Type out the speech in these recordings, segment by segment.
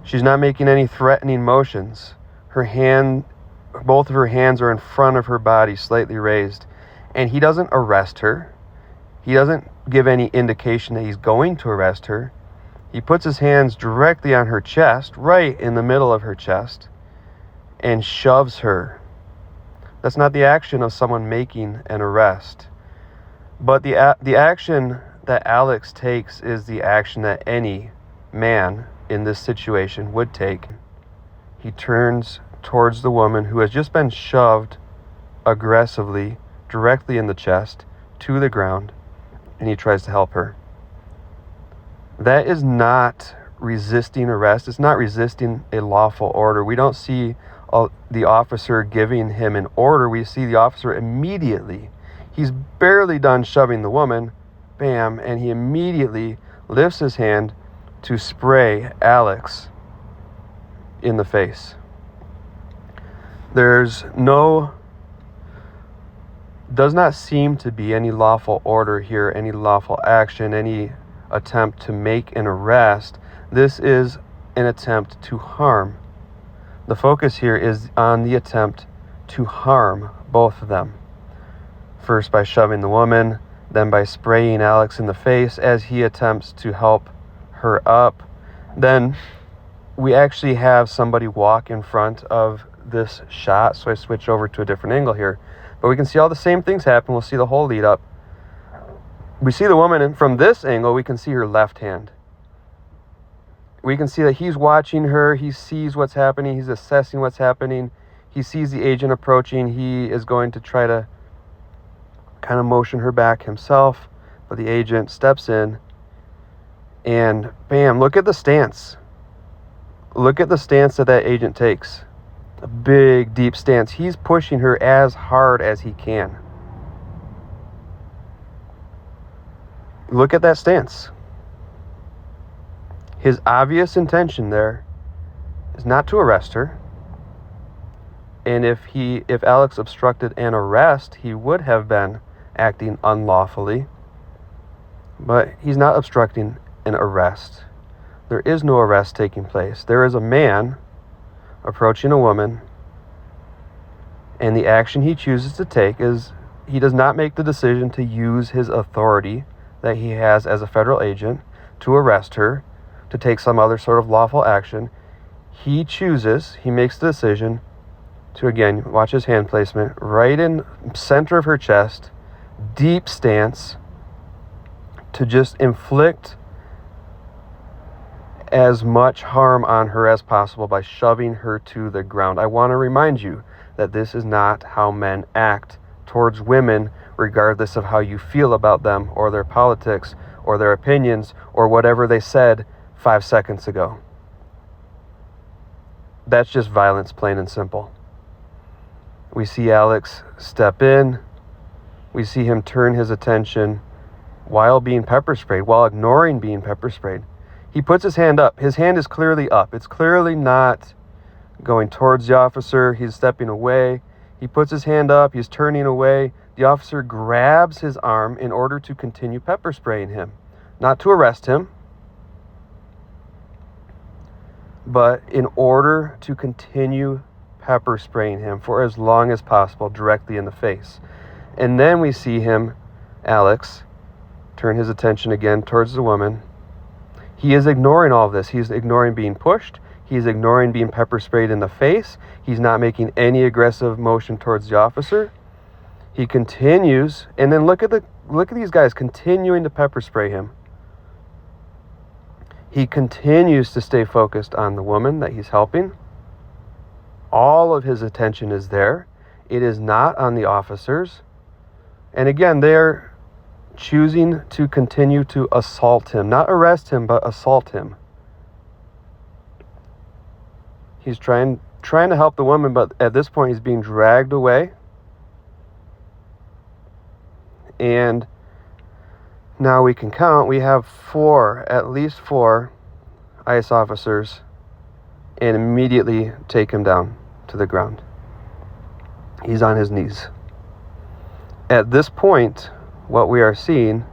She's not making any threatening motions. Both of her hands are in front of her body, slightly raised. And he doesn't arrest her. He doesn't give any indication that he's going to arrest her. He puts his hands directly on her chest, right in the middle of her chest, and shoves her. That's not the action of someone making an arrest. But the action that Alex takes is the action that any man in this situation would take. He turns towards the woman who has just been shoved aggressively, directly in the chest, to the ground, and he tries to help her. That is not resisting arrest. It's not resisting a lawful order. We don't see the officer giving him an order. We see the officer immediately. He's barely done shoving the woman, bam, and he immediately lifts his hand to spray Alex in the face. Does not seem to be any lawful order here, any lawful action, any attempt to make an arrest. This is an attempt to harm. The focus here is on the attempt to harm both of them. First by shoving the woman, then by spraying Alex in the face as he attempts to help her up. Then we actually have somebody walk in front of this shot, so I switch over to a different angle here. But we can see all the same things happen. We'll see the whole lead up. We see the woman, and from this angle, we can see her left hand. We can see that he's watching her. He sees what's happening. He's assessing what's happening. He sees the agent approaching. He is going to try to kind of motion her back himself, but the agent steps in, and bam, look at the stance. Look at the stance that agent takes. A big, deep stance. He's pushing her as hard as he can. Look at that stance. His obvious intention there is not to arrest her. And if Alex obstructed an arrest, he would have been acting unlawfully. But he's not obstructing an arrest. There is no arrest taking place. There is a man approaching a woman, and the action he chooses to take is he does not make the decision to use his authority that he has as a federal agent to arrest her, to take some other sort of lawful action. He makes the decision to, again, watch his hand placement, right in center of her chest, deep stance, to just inflict as much harm on her as possible by shoving her to the ground. I want to remind you that this is not how men act towards women, regardless of how you feel about them or their politics or their opinions or whatever they said 5 seconds ago. That's just violence, plain and simple. We see Alex step in. We see him turn his attention while being pepper sprayed, while ignoring being pepper sprayed. He puts his hand up. His hand is clearly up. It's clearly not going towards the officer. He's stepping away. He puts his hand up. He's turning away. The officer grabs his arm in order to continue pepper spraying him. Not to arrest him, but in order to continue pepper spraying him for as long as possible directly in the face. And then we see him, Alex, turn his attention again towards the woman. He is ignoring all of this. He's ignoring being pushed. He's ignoring being pepper sprayed in the face. He's not making any aggressive motion towards the officer. He continues, and then look at these guys continuing to pepper spray him. He continues to stay focused on the woman that he's helping. All of his attention is there. It is not on the officers. And again, they're choosing to continue to assault him. Not arrest him, but assault him. He's trying to help the woman, but at this point he's being dragged away. And now we can count. We have at least four ICE officers, and immediately take him down to the ground. He's on his knees. At this point, what we are seeing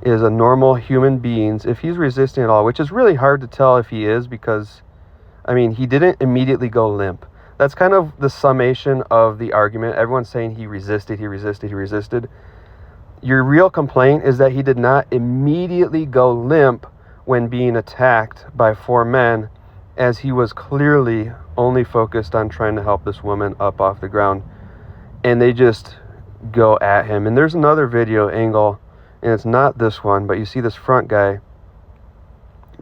is a normal human being's, if he's resisting at all, which is really hard to tell if he is, because, I mean, he didn't immediately go limp. That's kind of the summation of the argument. Everyone's saying he resisted, he resisted, he resisted. Your real complaint is that he did not immediately go limp when being attacked by 4 men, as he was clearly only focused on trying to help this woman up off the ground. And they just go at him. And there's another video angle, and it's not this one, but you see this front guy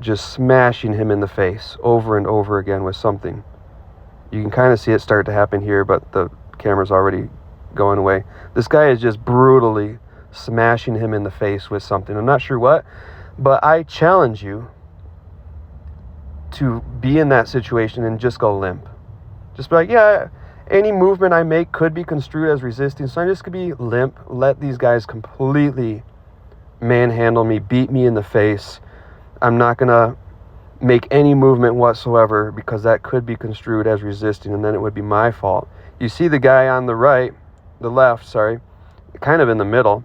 just smashing him in the face over and over again with something. You can kind of see it start to happen here, but the camera's already going away. This guy is just brutally smashing him in the face with something. I'm not sure what, but I challenge you to be in that situation and just go limp. Just be like, yeah, any movement I make could be construed as resisting, so I'm just going to be limp, let these guys completely manhandle me, beat me in the face. I'm not going to make any movement whatsoever, because that could be construed as resisting, and then it would be my fault. You see the guy on the left, kind of in the middle.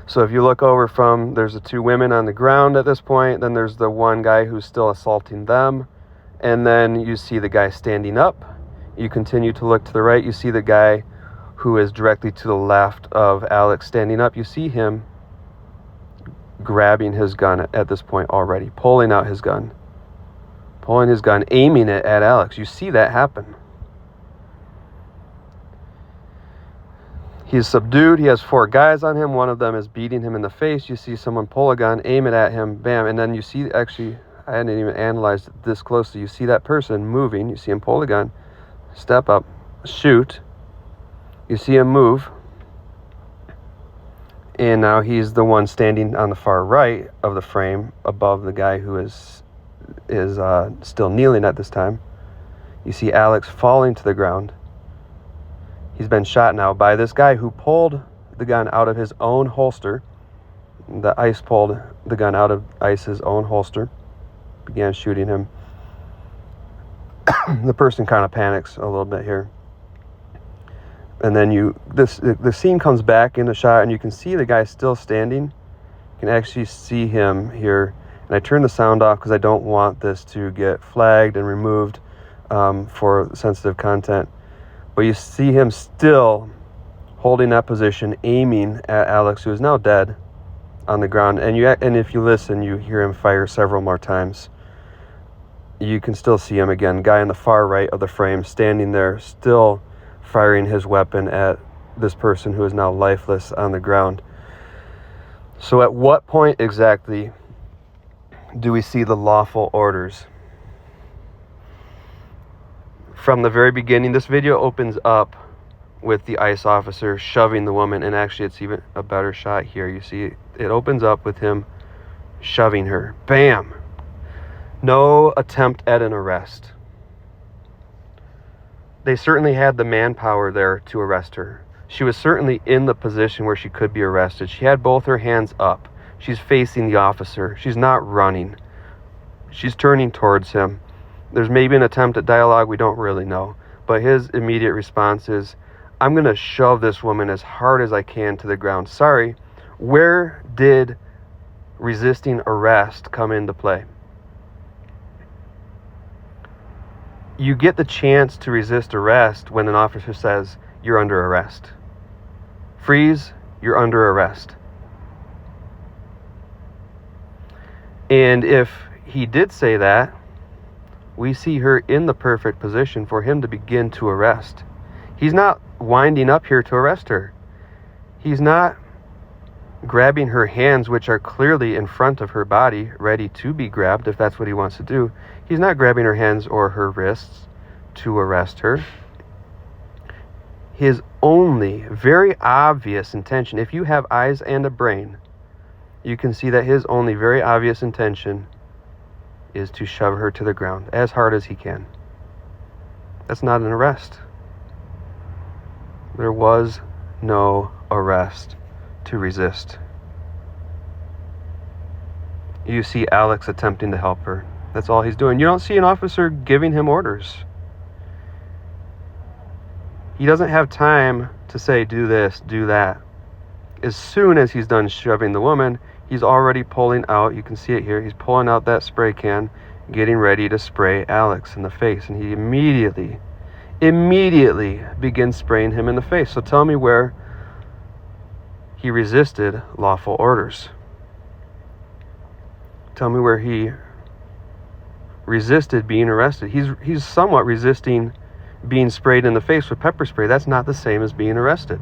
So if you look over from, there's the 2 women on the ground at this point, then there's the one guy who's still assaulting them, and then you see the guy standing up. You continue to look to the right, you see the guy who is directly to the left of Alex standing up. You see him grabbing his gun at this point already, pulling his gun, aiming it at Alex. You see that happen. He's subdued. He has 4 guys on him. One of them is beating him in the face. You see someone pull a gun, aim it at him, bam, and then you see, actually, I hadn't even analyzed it this closely. You see that person moving. You see him pull the gun, step up, shoot. You see him move. And now he's the one standing on the far right of the frame, above the guy who is still kneeling at this time. You see Alex falling to the ground. He's been shot now by this guy who pulled the gun out of his own holster. The ICE pulled the gun out of ICE's own holster, began shooting him. The person kind of panics a little bit here. And then the scene comes back in the shot, and you can see the guy still standing. You can actually see him here. And I turned the sound off because I don't want this to get flagged and removed for sensitive content. But you see him still holding that position, aiming at Alex, who is now dead, on the ground. And if you listen, you hear him fire several more times. You can still see him again, guy on the far right of the frame, standing there, still firing his weapon at this person who is now lifeless on the ground. So at what point exactly do we see the lawful orders? From the very beginning, this video opens up with the ICE officer shoving the woman, and actually it's even a better shot here. You see it opens up with him shoving her. Bam! No attempt at an arrest. They certainly had the manpower there to arrest her. She was certainly in the position where she could be arrested. She had both her hands up. She's facing the officer. She's not running. She's turning towards him. There's maybe an attempt at dialogue. We don't really know. But his immediate response is, I'm going to shove this woman as hard as I can to the ground. Sorry, where did resisting arrest come into play? You get the chance to resist arrest when an officer says, you're under arrest. Freeze, you're under arrest. And if he did say that, we see her in the perfect position for him to begin to arrest. He's not winding up here to arrest her. He's not grabbing her hands, which are clearly in front of her body, ready to be grabbed if that's what he wants to do. He's not grabbing her hands or her wrists to arrest her. His only very obvious intention, if you have eyes and a brain, you can see that his only very obvious intention is to shove her to the ground as hard as he can. That's not an arrest. There was no arrest to resist. You see Alex attempting to help her. That's all he's doing. You don't see an officer giving him orders. He doesn't have time to say, do this, do that. As soon as he's done shoving the woman, He's already pulling out, you can see it here, he's pulling out that spray can, getting ready to spray Alex in the face. And he immediately begins spraying him in the face. So tell me where he resisted lawful orders. Tell me where he resisted being arrested. He's somewhat resisting being sprayed in the face with pepper spray. That's not the same as being arrested.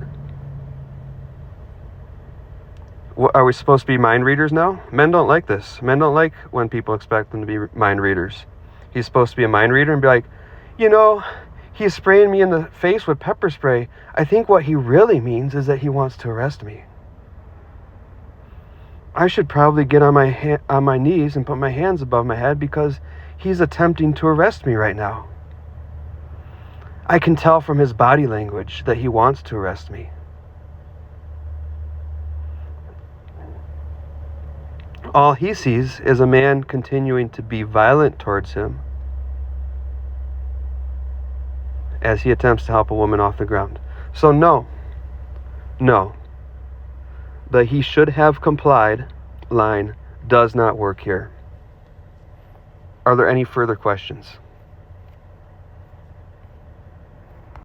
What, are we supposed to be mind readers now? Men don't like this. Men don't like when people expect them to be mind readers. He's supposed to be a mind reader and be like, he's spraying me in the face with pepper spray. I think what he really means is that he wants to arrest me. I should probably get on my knees and put my hands above my head because he's attempting to arrest me right now. I can tell from his body language that he wants to arrest me. All he sees is a man continuing to be violent towards him as he attempts to help a woman off the ground. So no, the he should have complied line does not work here. Are there any further questions?